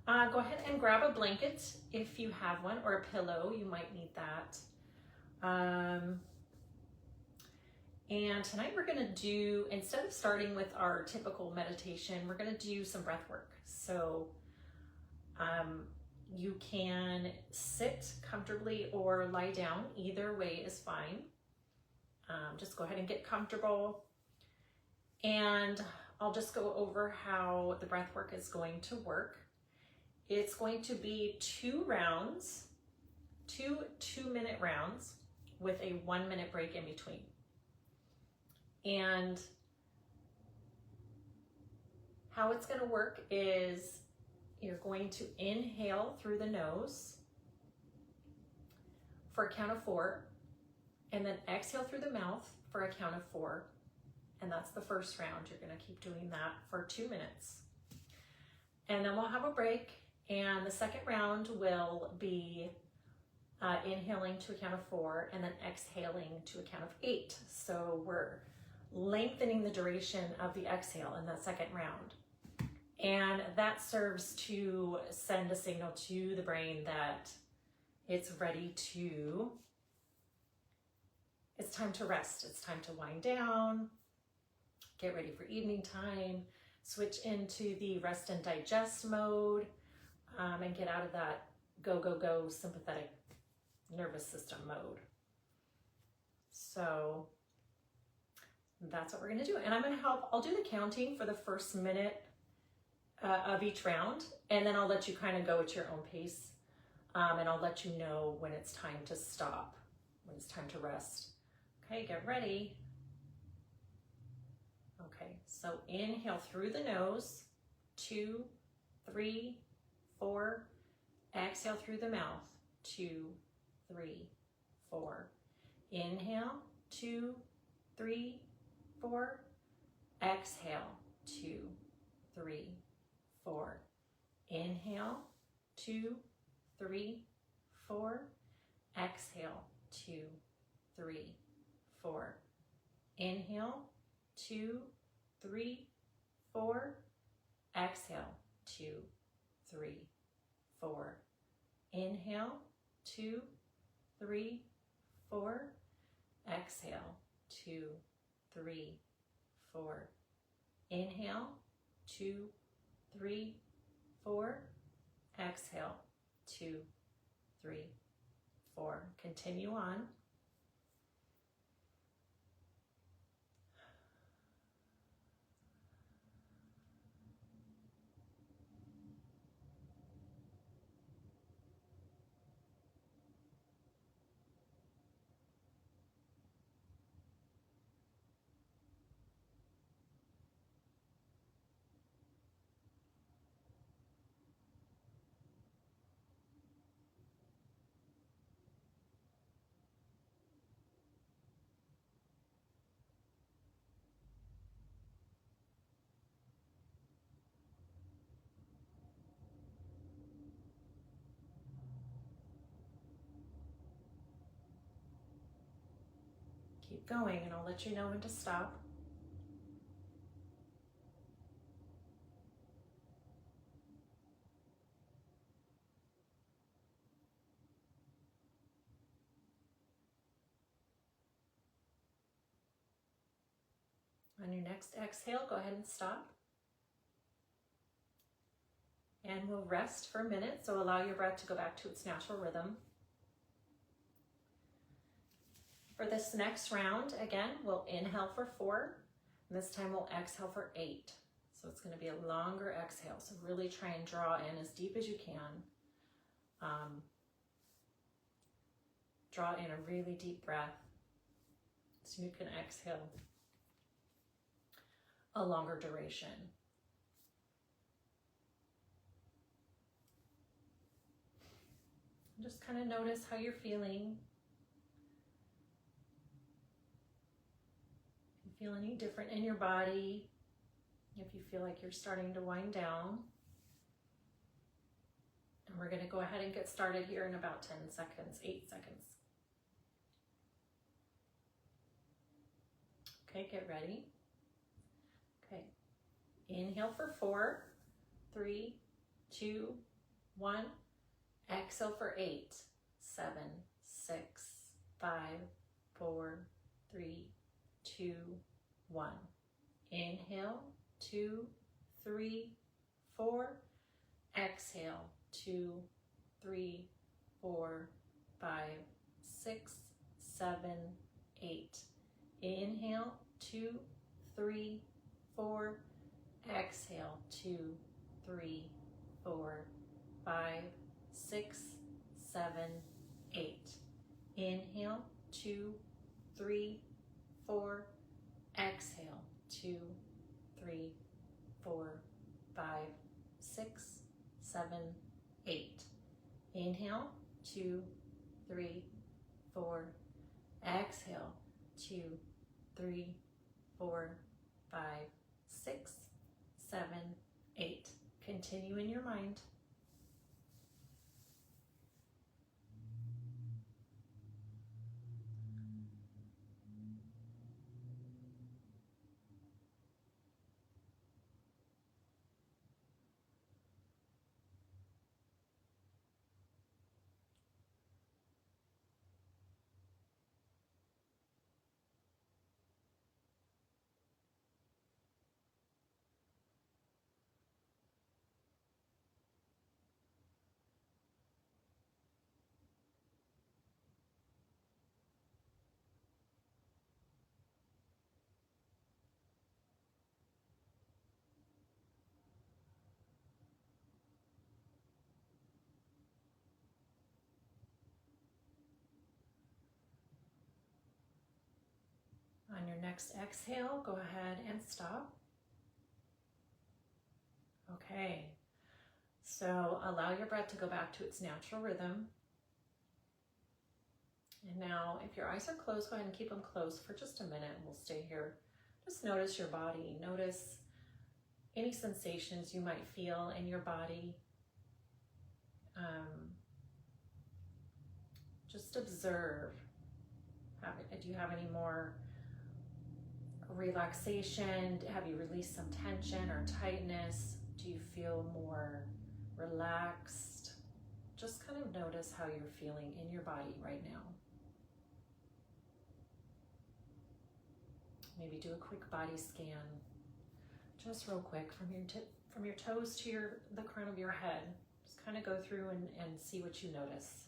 Go ahead and grab a blanket if you have one, or a pillow. You might need that. And tonight we're going to do, instead of starting with our typical meditation, we're going to do some breath work. So you can sit comfortably or lie down. Either way is fine. Just go ahead and get comfortable. And I'll just go over how the breath work is going to work. It's going to be 2 rounds, 2 2-minute rounds with a 1-minute break in between. And how it's going to work is you're going to inhale through the nose for a count of 4, and then exhale through the mouth for a count of 4. And that's the first round. You're going to keep doing that for 2 minutes. And then we'll have a break, and the second round will be inhaling to a count of 4 and then exhaling to a count of 8. So we're lengthening the duration of the exhale in that second round. And that serves to send a signal to the brain that it's ready to, it's time to rest. It's time to wind down, get ready for evening time, switch into the rest and digest mode, and get out of that go, go, go sympathetic nervous system mode. So that's what we're going to do. And I'm going to help, I'll do the counting for the first minute of each round, and then I'll let you kind of go at your own pace, and I'll let you know when it's time to stop, when it's time to rest. Okay, get ready. Okay, so inhale through the nose, 2, 3, 4. Exhale through the mouth, 2, 3, 4. Inhale, 2, 3, 4. Exhale, 2, 3, 4. Inhale, 2, 3, 4. Exhale, 2, 3, 4. Inhale, 2, 3, 4. Exhale, 2, 3, 4. Inhale, 2, 3, 4. Exhale, 2, 3, 4. Inhale, 2, 3, 4. Exhale, 2, 3, 4. Continue on. Keep going, and I'll let you know when to stop. On your next exhale, go ahead and stop. And we'll rest for a minute, so allow your breath to go back to its natural rhythm. For this next round, again, we'll inhale for 4, and this time we'll exhale for 8. So it's going to be a longer exhale, so really try and draw in as deep as you can. Draw in a really deep breath so you can exhale a longer duration. Just kind of notice how you're feeling. If you feel any different in your body, if you feel like you're starting to wind down. And we're going to go ahead and get started here in about 10 seconds, 8 seconds. Okay, get ready. Okay, inhale for 4, 3, 2, 1. Exhale for 8, 7, 6, 5, 4, 3, 2, 1. Inhale, 2, 3, 4. Exhale, 2, 3, 4, 5, 6, 7, 8. Inhale, 2, 3, 4. Exhale, 2, 3, 4, 5, 6, 7, 8. Inhale, 2, 3, 4. Exhale, 2, 3, 4, 5, 6, 7, 8. Inhale, 2, 3, 4. Exhale, 2, 3, 4, 5, 6, 7, 8. Continue in your mind. On your next exhale, go ahead and stop. Okay, so allow your breath to go back to its natural rhythm. And now, if your eyes are closed, go ahead and keep them closed for just a minute. We'll stay here. Just notice your body. Notice any sensations you might feel in your body. Just observe. Do you have any more relaxation? Have you released some tension or tightness? Do you feel more relaxed? Just kind of notice how you're feeling in your body right now. Maybe do a quick body scan, just real quick, from your toes to the crown of your head. Just kind of go through and see what you notice.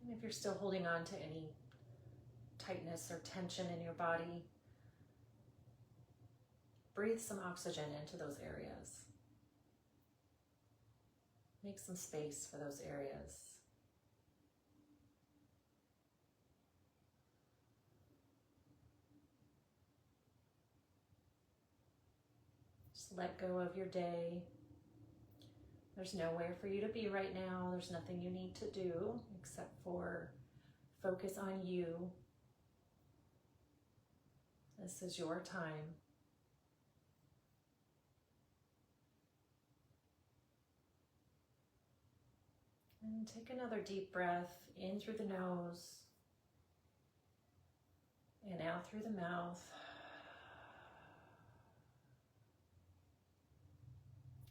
And if you're still holding on to any tightness or tension in your body, breathe some oxygen into those areas. Make some space for those areas. Just let go of your day. There's nowhere for you to be right now. There's nothing you need to do except for focus on you. This is your time. And take another deep breath in through the nose and out through the mouth.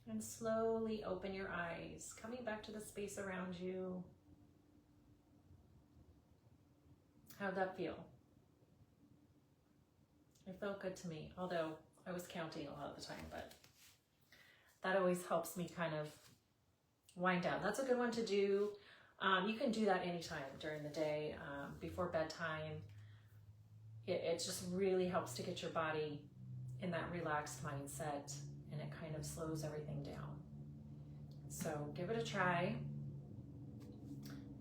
And slowly open your eyes, coming back to the space around you. How'd that feel? It felt good to me, although I was counting a lot of the time, but that always helps me kind of wind down. That's a good one to do. You can do that anytime during the day, before bedtime. It just really helps to get your body in that relaxed mindset, and it kind of slows everything down. So give it a try.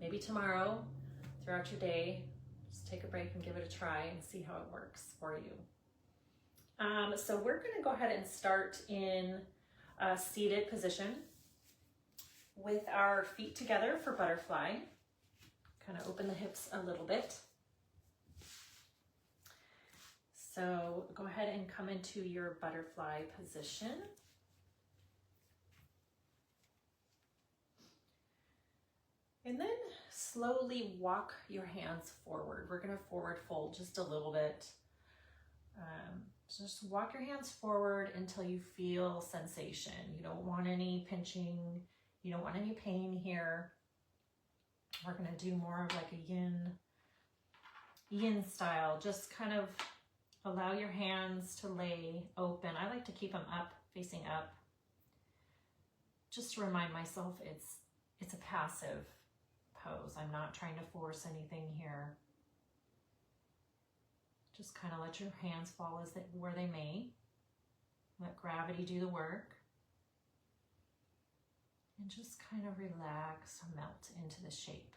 Maybe tomorrow, throughout your day, just take a break and give it a try and see how it works for you. So we're going to go ahead and start in a seated position with our feet together for butterfly. Kind of open the hips a little bit. So go ahead and come into your butterfly position. And then slowly walk your hands forward. We're going to forward fold just a little bit. So just walk your hands forward until you feel sensation. You don't want any pinching. You don't want any pain here. We're going to do more of like a yin style. Just kind of allow your hands to lay open. I like to keep them up, facing up. Just to remind myself it's a passive pose. I'm not trying to force anything here. Just kind of let your hands fall where they may. Let gravity do the work. And just kind of relax, melt into the shape.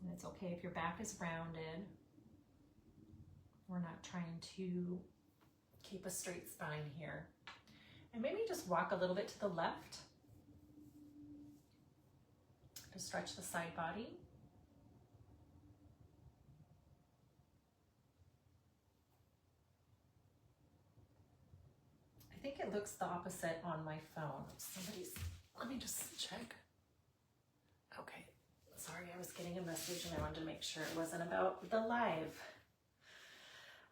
And it's okay if your back is rounded. We're not trying to keep a straight spine here. And maybe just walk a little bit to the left to stretch the side body. I think it looks the opposite on my phone. Let me just check. Okay, sorry, I was getting a message and I wanted to make sure it wasn't about the live.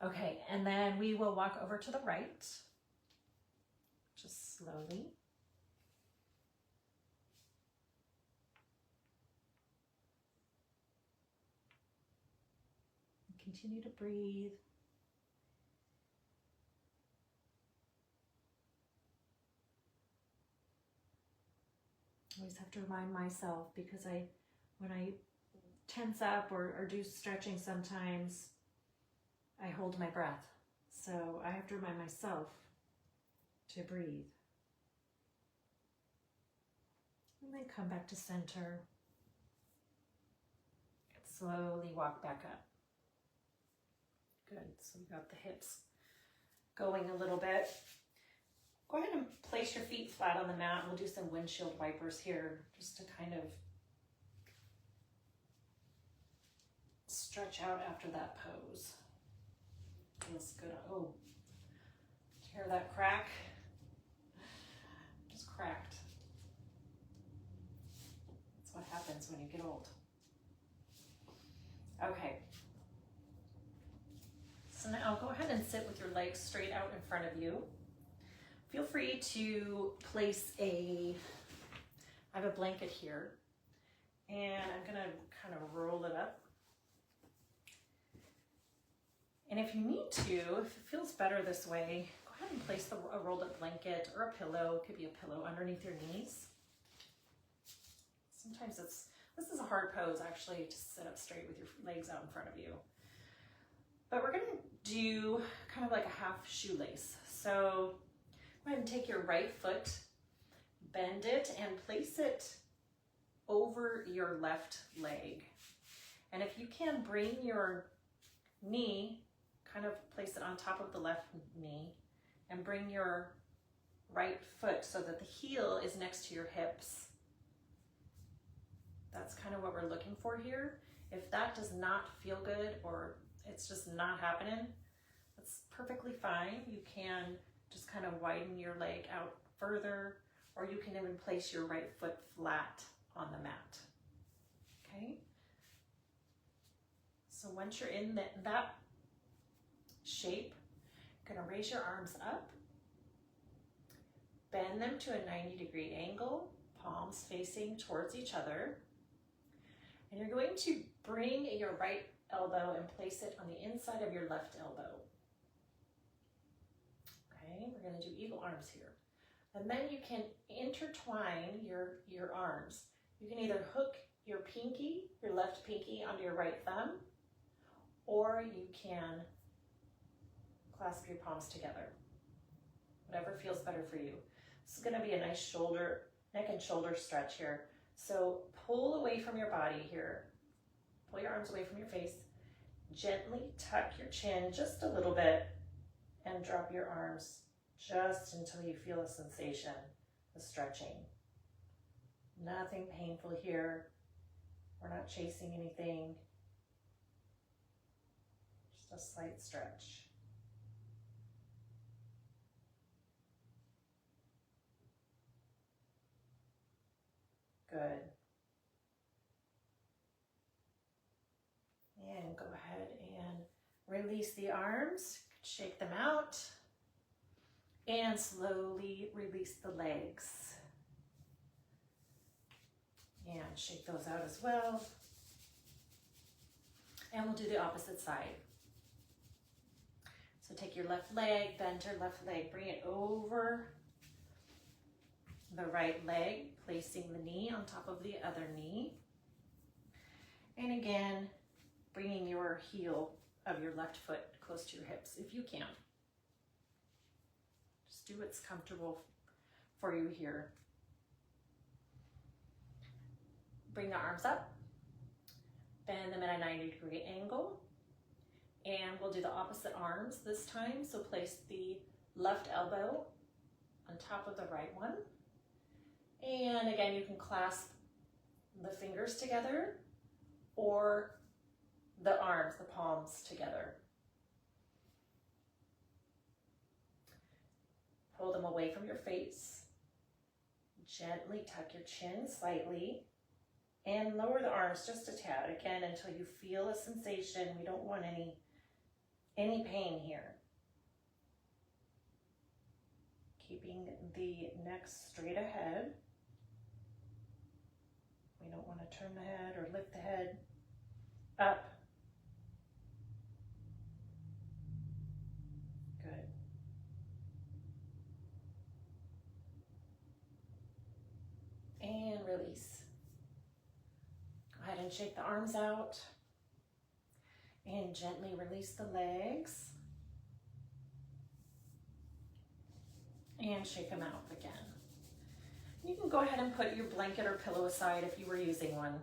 Okay, and then we will walk over to the right, just slowly. Continue to breathe. I always have to remind myself because when I tense up or do stretching sometimes, I hold my breath. So I have to remind myself to breathe. And then come back to center. Slowly walk back up. Good, so we got the hips going a little bit. Go ahead and place your feet flat on the mat. We'll do some windshield wipers here just to kind of stretch out after that pose. Feels good. Oh, did you hear that crack? Just cracked. That's what happens when you get old. Okay. So now go ahead and sit with your legs straight out in front of you. Feel free to place I have a blanket here, and I'm gonna kind of roll it up. And if you need to, if it feels better this way, go ahead and place a rolled up blanket or a pillow. It could be a pillow underneath your knees. Sometimes this is a hard pose actually, to sit up straight with your legs out in front of you. But we're gonna do kind of like a half shoelace. So go ahead and take your right foot, bend it, and place it over your left leg. And if you can, bring your knee, kind of place it on top of the left knee, and bring your right foot so that the heel is next to your hips. That's kind of what we're looking for here. If that does not feel good or it's just not happening, that's perfectly fine. You can just kind of widen your leg out further, or you can even place your right foot flat on the mat. Okay? So once you're in that shape, you're gonna raise your arms up, bend them to a 90-degree angle, palms facing towards each other. And you're going to bring your right elbow and place it on the inside of your left elbow. Okay, we're gonna do eagle arms here. And then you can intertwine your arms. You can either hook your pinky, your left pinky, onto your right thumb, or you can clasp your palms together. Whatever feels better for you. This is gonna be a nice neck and shoulder stretch here. So pull away from your body here. Pull your arms away from your face. Gently tuck your chin just a little bit and drop your arms just until you feel a sensation of stretching. Nothing painful here. We're not chasing anything. a slight stretch. Good. And go ahead and release the arms, shake them out, and slowly release the legs. And shake those out as well. And we'll do the opposite side. So take your left leg, bend your left leg, bring it over the right leg, placing the knee on top of the other knee. And again, bringing your heel of your left foot close to your hips if you can. Just do what's comfortable for you here. Bring the arms up, bend them at a 90-degree angle, and we'll do the opposite arms this time. So place the left elbow on top of the right one. And again, you can clasp the fingers together or the arms, the palms together. Pull them away from your face. Gently tuck your chin slightly and lower the arms just a tad, again, until you feel a sensation. We don't want any pain here. Keeping the neck straight ahead. We don't want to turn the head or lift the head up. Good. And release. Go ahead and shake the arms out and gently release the legs and shake them out again. You can go ahead and put your blanket or pillow aside if you were using one.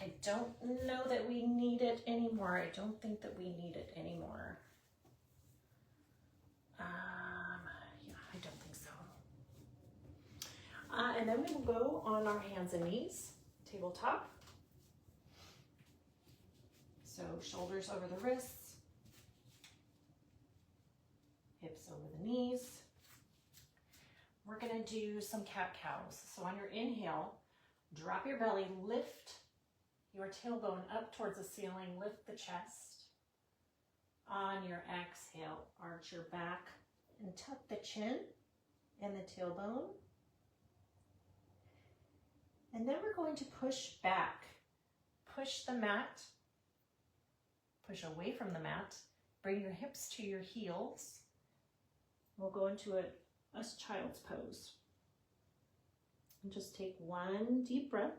I don't know that we need it anymore. I don't think that we need it anymore. Yeah, I don't think so. And then we will go on our hands and knees, tabletop. So shoulders over the wrists, hips over the knees. We're gonna do some cat-cows. So on your inhale, drop your belly, lift your tailbone up towards the ceiling, lift the chest. On your exhale, arch your back and tuck the chin and the tailbone. And then we're going to push back. Push the mat, push away from the mat, bring your hips to your heels. We'll go into a child's pose. And just take one deep breath.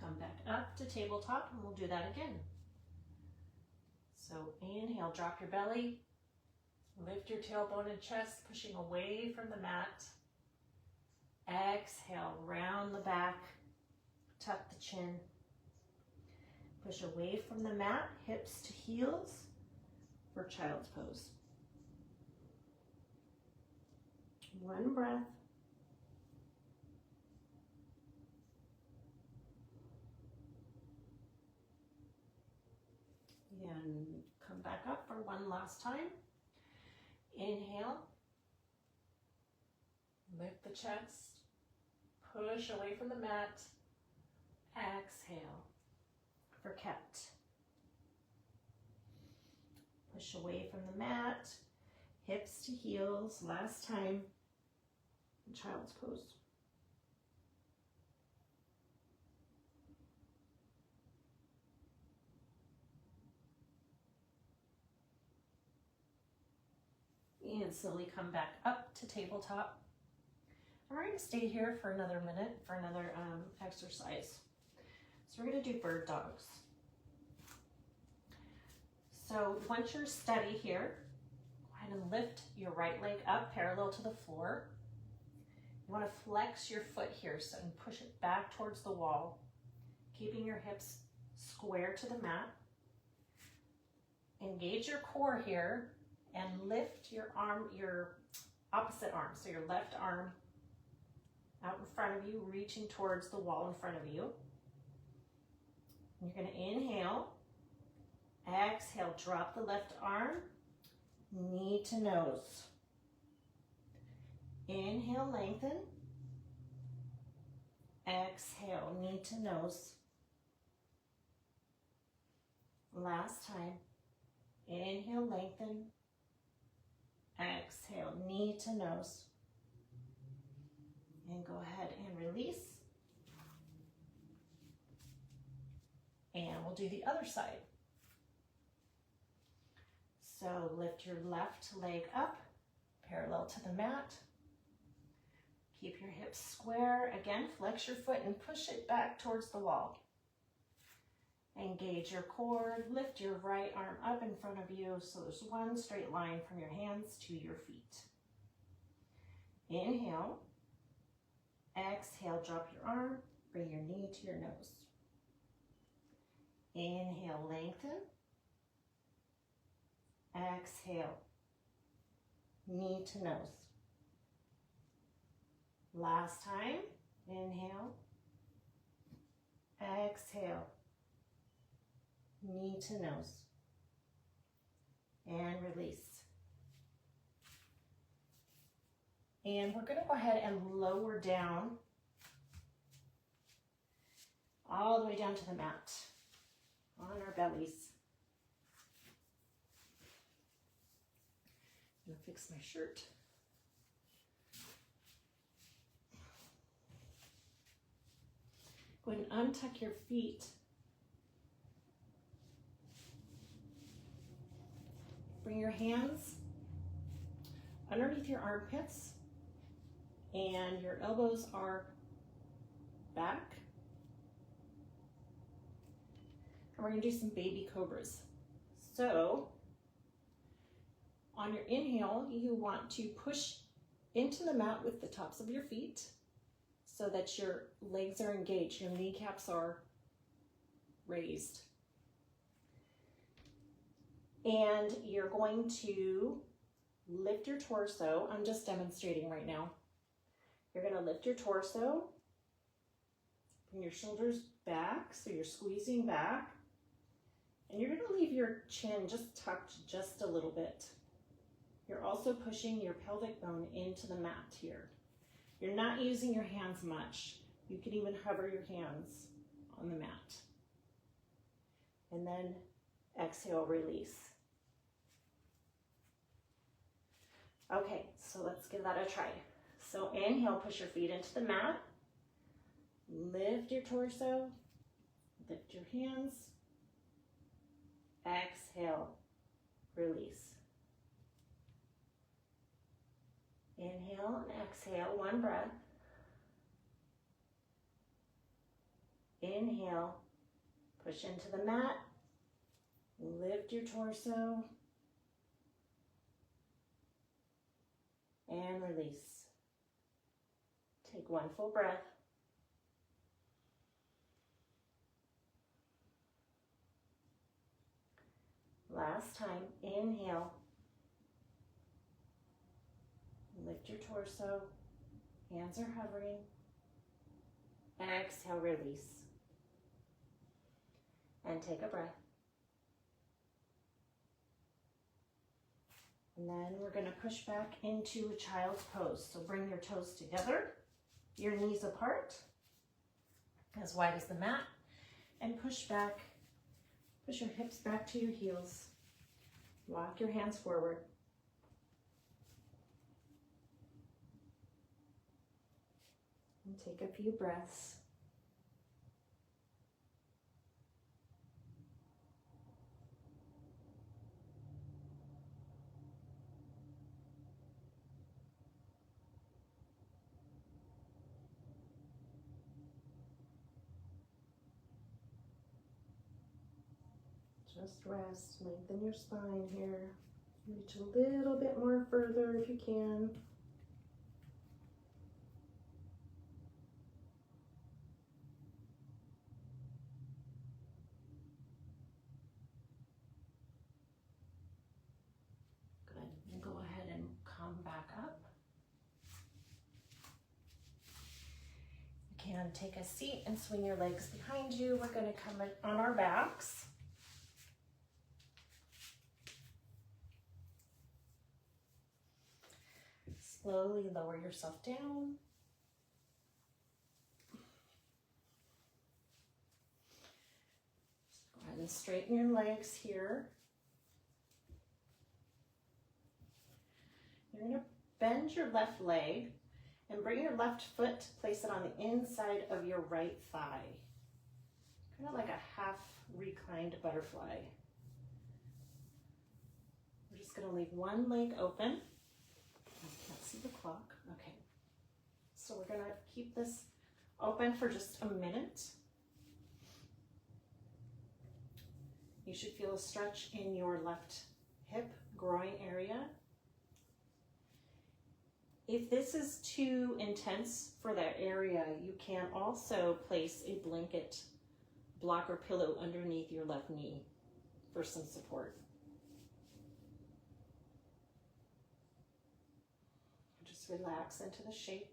Come back up to tabletop and we'll do that again. So inhale, drop your belly, lift your tailbone and chest, pushing away from the mat. Exhale, round the back, tuck the chin. Push away from the mat, hips to heels for child's pose. One breath. And come back up for one last time. Inhale. Lift the chest. Push away from the mat. Exhale for cat. Push away from the mat. Hips to heels. Last time. Child's pose. And slowly come back up to tabletop. We're going to stay here for another minute for another exercise. So we're going to do bird dogs. So once you're steady here, go ahead and lift your right leg up parallel to the floor. You want to flex your foot here so and push it back towards the wall, keeping your hips square to the mat. Engage your core here and lift your arm, your opposite arm. So your left arm out in front of you, reaching towards the wall in front of you. You're going to inhale, exhale, drop the left arm, knee to nose. Inhale, lengthen. Exhale, knee to nose. Last time. Inhale, lengthen. Exhale, knee to nose. And go ahead and release. And we'll do the other side. So lift your left leg up, parallel to the mat. Keep your hips square. Again, flex your foot and push it back towards the wall. Engage your core. Lift your right arm up in front of you so there's one straight line from your hands to your feet. Inhale. Exhale, drop your arm. Bring your knee to your nose. Inhale, lengthen. Exhale, knee to nose. Last time, inhale. Exhale, knee to nose. And release. And we're going to go ahead and lower down all the way down to the mat on our bellies. I'm going to fix my shirt. Go ahead and untuck your feet. Bring your hands underneath your armpits and your elbows are back. And we're going to do some baby cobras. So on your inhale, you want to push into the mat with the tops of your feet so that your legs are engaged, your kneecaps are raised. And you're going to lift your torso. I'm just demonstrating right now. You're going to lift your torso, bring your shoulders back so you're squeezing back. And you're going to leave your chin just tucked just a little bit. You're also pushing your pelvic bone into the mat here. You're not using your hands much. You can even hover your hands on the mat. And then exhale, release. Okay, so let's give that a try. So inhale, push your feet into the mat. Lift your torso. Lift your hands. Exhale, release. Inhale and exhale, one breath. Inhale, push into the mat. Lift your torso. And release. Take one full breath. Last time, inhale. Lift your torso. Hands are hovering. Exhale, release. And take a breath. And then we're going to push back into a child's pose. So bring your toes together, your knees apart, as wide as the mat, and push back. Push your hips back to your heels. Walk your hands forward. And take a few breaths. Just rest, lengthen your spine here. Reach a little bit more further if you can. Good, and go ahead and come back up. and take a seat and swing your legs behind you. We're going to come on our backs. Slowly lower yourself down. Go ahead and straighten your legs here. You're going to bend your left leg and bring your left foot, place it on the inside of your right thigh. Kind of like a half reclined butterfly. We're just going to leave one leg open. I can't see the clock. Okay. So we're going to keep this open for just a minute. You should feel a stretch in your left hip, groin area. If this is too intense for that area, you can also place a blanket, block, or pillow underneath your left knee for some support. Just relax into the shape.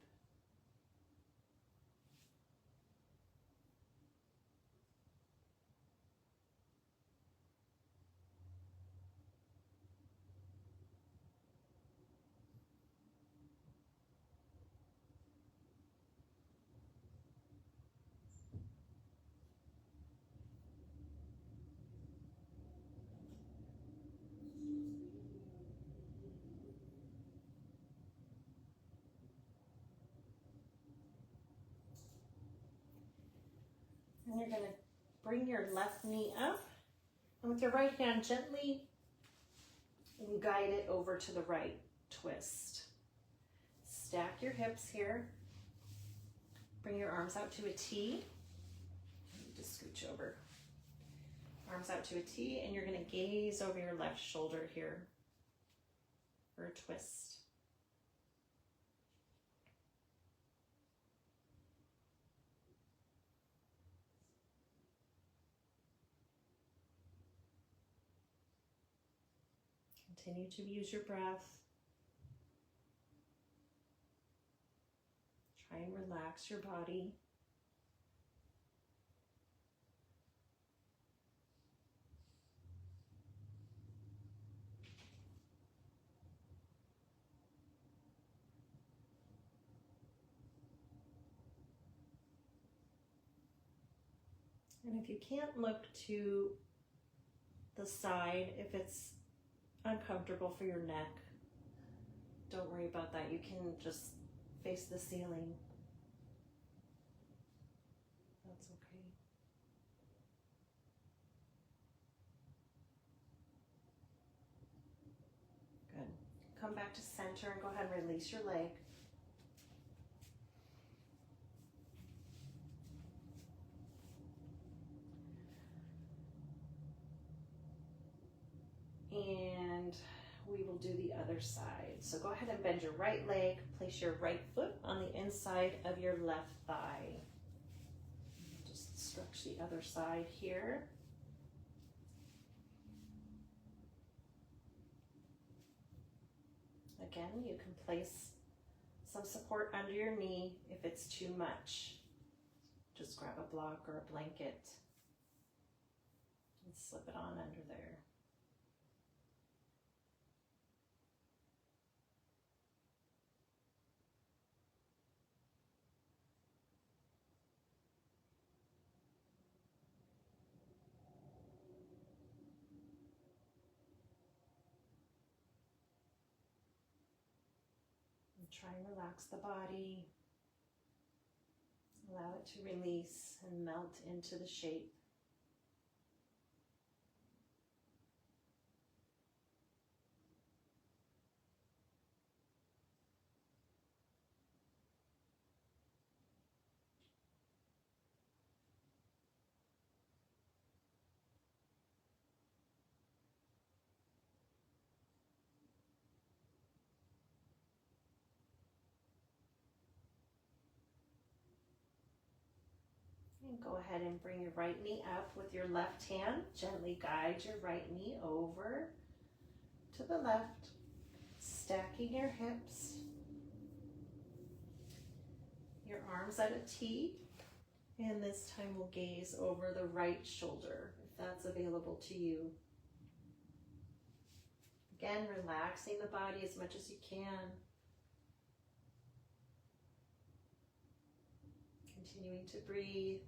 And you're going to bring your left knee up, and with your right hand gently guide it over to the right twist. Stack your hips here. Bring your arms out to a T. Just scooch over. Arms out to a T, and you're going to gaze over your left shoulder here for a twist. Continue to use your breath. Try and relax your body. And if you can't look to the side, if it's uncomfortable for your neck, don't worry about that. You can just face the ceiling. That's okay. Good. Come back to center and go ahead and release your leg. And we will do the other side. So go ahead and bend your right leg, place your right foot on the inside of your left thigh. Just stretch the other side here. Again, you can place some support under your knee if it's too much. Just grab a block or a blanket and slip it on under there. Try and relax the body. Allow it to release and melt into the shape. And go ahead and bring your right knee up with your left hand. Gently guide your right knee over to the left, stacking your hips. Your arms at a T. And this time we'll gaze over the right shoulder, if that's available to you. Again, relaxing the body as much as you can. Continuing to breathe.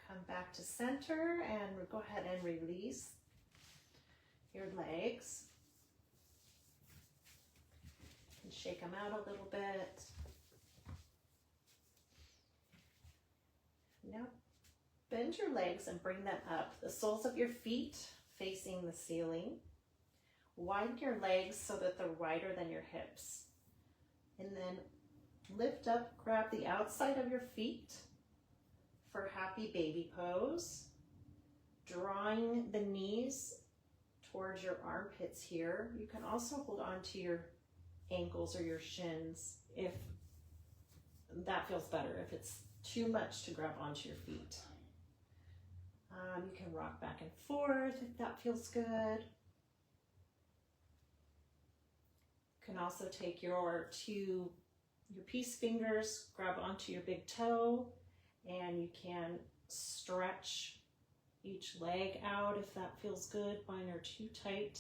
Come back to center and go ahead and release your legs. And shake them out a little bit. Now bend your legs and bring them up. The soles of your feet facing the ceiling. Widen your legs so that they're wider than your hips. And then lift up, grab the outside of your feet for happy baby pose, drawing the knees towards your armpits here. You can also hold on to your ankles or your shins if that feels better, if it's too much to grab onto your feet. You can rock back and forth if that feels good. You can also take your peace fingers, grab onto your big toe, and you can stretch each leg out if that feels good. Mine are too tight.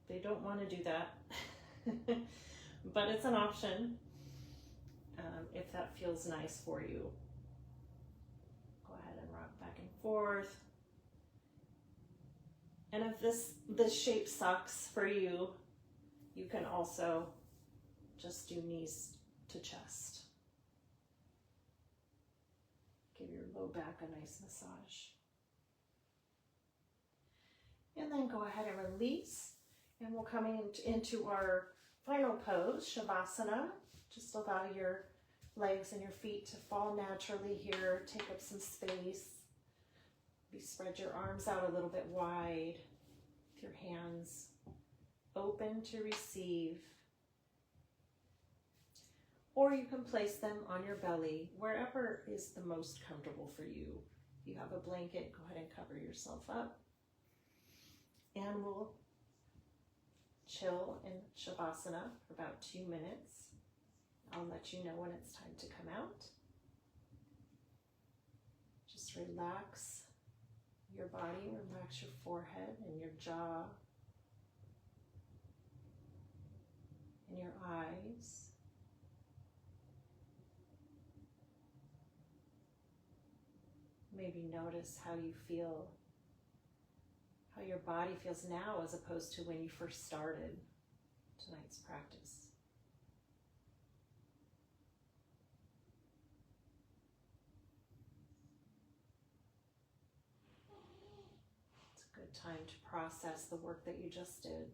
They don't want to do that, but it's an option if that feels nice for you. Go ahead and rock back and forth. And if this shape sucks for you, you can also just do knees to chest. Give your low back a nice massage. And then go ahead and release. And we'll come into our final pose, Shavasana. Just allow your legs and your feet to fall naturally here. Take up some space. Maybe spread your arms out a little bit wide. With your hands open to receive. Or you can place them on your belly, wherever is the most comfortable for you. If you have a blanket, go ahead and cover yourself up. And we'll chill in Shavasana for about 2 minutes. I'll let you know when it's time to come out. Just relax your body, relax your forehead and your jaw and your eyes. Maybe notice how you feel, how your body feels now as opposed to when you first started tonight's practice. It's a good time to process the work that you just did.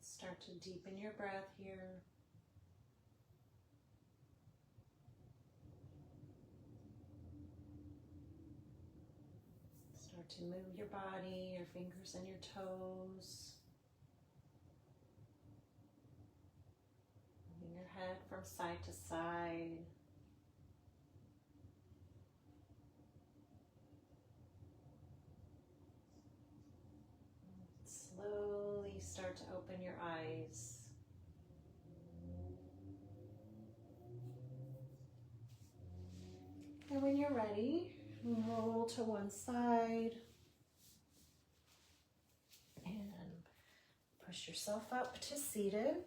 Start to deepen your breath here. Start to move your body, your fingers and your toes. Moving your head from side to side. Slowly start to open your eyes. And when you're ready, roll to one side and push yourself up to seated.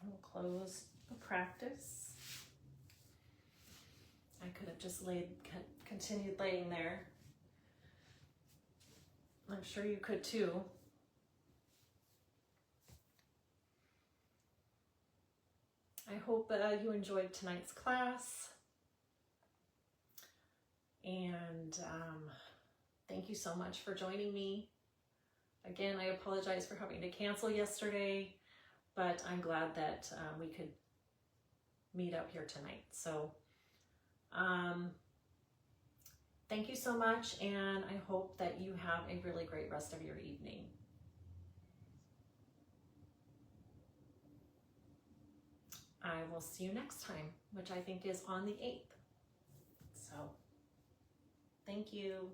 We'll close the practice. I could have just continued laying there. I'm sure you could too. I hope you enjoyed tonight's class. And thank you so much for joining me. Again, I apologize for having to cancel yesterday, but I'm glad that we could meet up here tonight. So thank you so much, and I hope that you have a really great rest of your evening. I will see you next time, which I think is on the 8th. So, thank you.